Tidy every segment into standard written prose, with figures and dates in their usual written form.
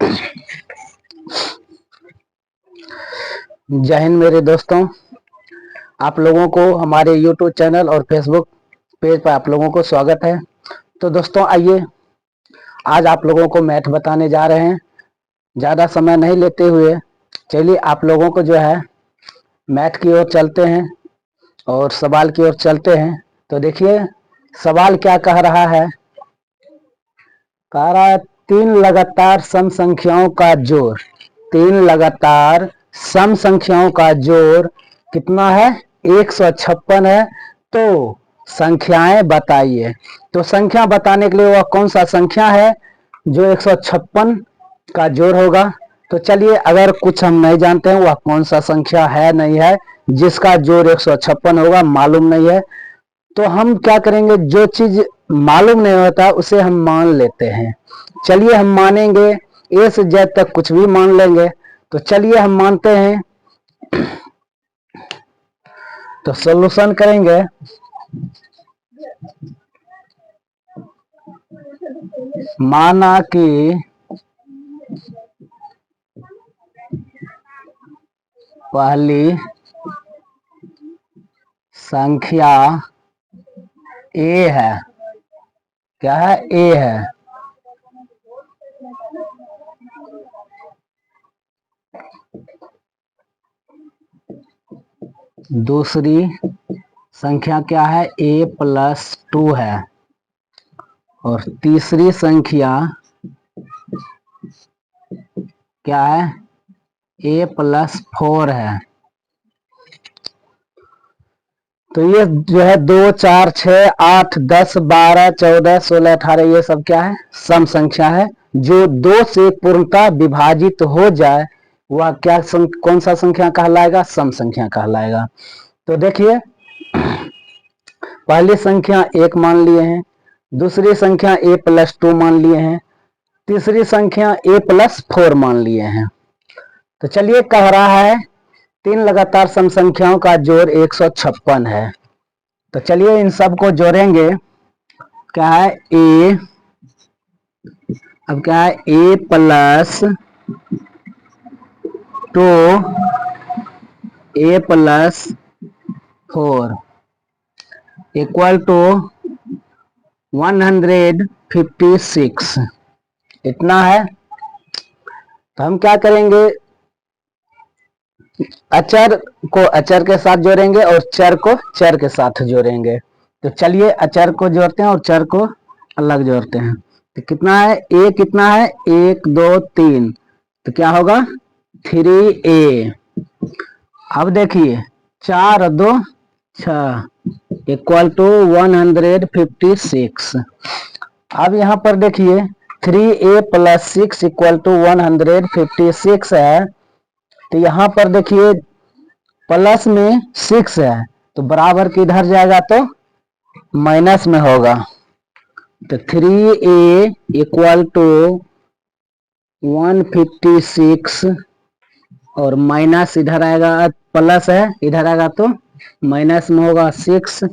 जय हिंद मेरे दोस्तों, आप लोगों को हमारे YouTube चैनल और Facebook पेज पर आप लोगों को स्वागत है। तो दोस्तों आइए, आज आप लोगों को मैथ बताने जा रहे हैं। ज़्यादा समय नहीं लेते हुए चलिए आप लोगों को जो है मैथ की ओर चलते हैं और सवाल की ओर चलते हैं। तो देखिए सवाल क्या कह रहा है। कह रहा है 3 लगातार सम संख्याओं का जोड़, 3 लगातार सम संख्याओं का जोड़ कितना है? 156 है। तो संख्याएं बताइए। तो संख्या बताने के लिए वह कौन सा संख्या है जो 156 का जोड़ होगा? तो चलिए, अगर कुछ हम नहीं जानते हैं वह कौन सा संख्या है नहीं है जिसका जोड़ 156 होगा, मालूम नहीं है, तो हम क्या करेंगे, जो चीज मालूम नहीं होता उसे हम मान लेते हैं। चलिए हम मानेंगे, ए से जेड तक कुछ भी मान लेंगे। तो चलिए हम मानते हैं। तो सॉल्यूशन करेंगे। माना कि पहली संख्या ए है। क्या है? ए है। दूसरी संख्या क्या है? a+2 है। और तीसरी संख्या क्या है? a+4 है। तो ये जो है 2, 4, 6, 8, 10, 12, 14, 16, 18 ये सब क्या है? सम संख्या है। जो 2 से पूर्णतः विभाजित हो जाए वह क्या कौन सा संख्या कहलाएगा? सम संख्या कहलाएगा। तो देखिए, पहली संख्या 1 मान लिए हैं, दूसरी संख्या a+2 मान लिए हैं, तीसरी संख्या a+4 मान लिए हैं। तो चलिए, कह रहा है 3 लगातार सम संख्याओं का जोड़ 156 है। तो चलिए इन सब को जोड़ेंगे। क्या है? ए, अब क्या है? a+2 a+4 इक्वल टू 156 इतना है। तो हम क्या करेंगे, अचर को अचर के साथ जोड़ेंगे और चर को चर के साथ जोड़ेंगे। तो चलिए अचर को जोड़ते हैं और चर को अलग जोड़ते हैं। तो कितना है? ए कितना है? 1, 2, 3। तो क्या होगा? 3a। अब देखिए 4 और 2 6 इक्वल टू 156। अब यहाँ पर देखिए 3a+6 इक्वल टू 156 है। तो यहाँ पर देखिए प्लस में 6 है तो बराबर किधर जाएगा? तो माइनस में होगा। तो 3a इक्वल टू 156 और माइनस इधर आएगा, प्लस है इधर आएगा तो माइनस में होगा 6।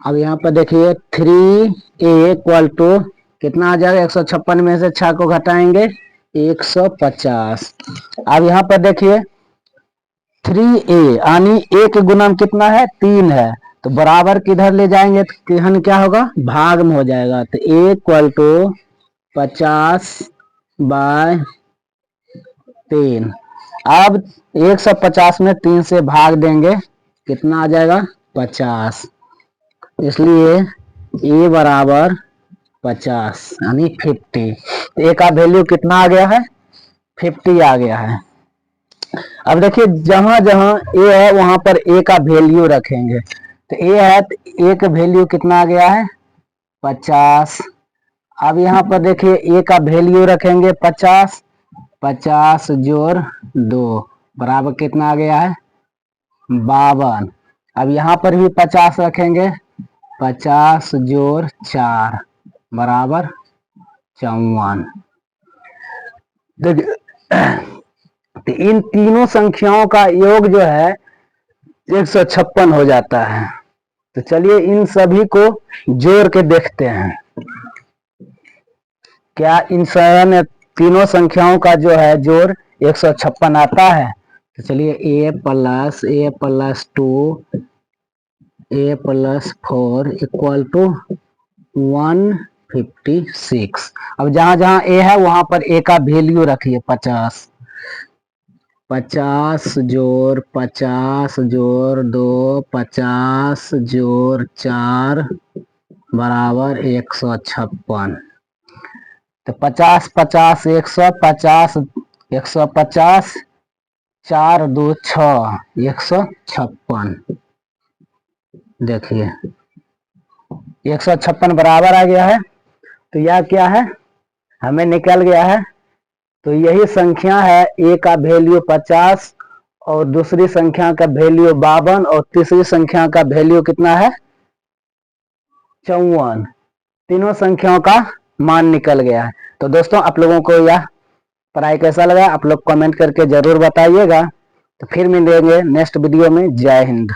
अब यहाँ पर देखिए 3a इक्वल टू कितना आ जाएगा? 156 में से 6 को घटाएंगे 150। अब यहाँ पर देखिए 3a यानी a के गुणन कितना है? 3 है। तो बराबर किधर ले जाएंगे तो किहन क्या होगा? भाग में हो जाएगा। तो a इक्वल टू 50/3। अब 150 में 3 से भाग देंगे, कितना आ जाएगा? 50। इसलिए a बराबर 50 यानी 50। तो a का वैल्यू कितना आ गया है? 50 आ गया है। अब देखिए जहां जहां a है वहां पर a का वैल्यू रखेंगे। तो a है तो a का वैल्यू कितना आ गया है? 50। अब यहाँ पर देखिए a का वैल्यू रखेंगे 50, 50 जोड़ 2 बराबर कितना आ गया है? 52। अब यहाँ पर भी 50 रखेंगे, 50 जोड़ 4 बराबर 54। तो इन तीनों संख्याओं का योग जो है 156 हो जाता है। तो चलिए इन सभी को जोड़ के देखते हैं। क्या इन तीनों संख्याओं का जो है जोड़ 156 आता है। तो चलिए a+2 a+4 इक्वल टू 156। अब जहां जहां a है वहां पर a का वैल्यू रखिए 50। 50 जोड़ 50 जोड़ 2 50 जोड़ 4 बराबर 156। तो 50 50 150 150 4 2 6 156। देखिए 156 बराबर आ गया है। तो यह क्या है, हमें निकल गया है। तो यही संख्या है, ए का वैल्यू 50 और दूसरी संख्या का वैल्यू 52 और तीसरी संख्या का वैल्यू कितना है 54। तीनों संख्याओं का मान निकल गया है। तो दोस्तों आप लोगों को यह पढ़ाई कैसा लगा आप लोग कमेंट करके जरूर बताइएगा। तो फिर मिलेंगे नेक्स्ट वीडियो में। जय हिंद।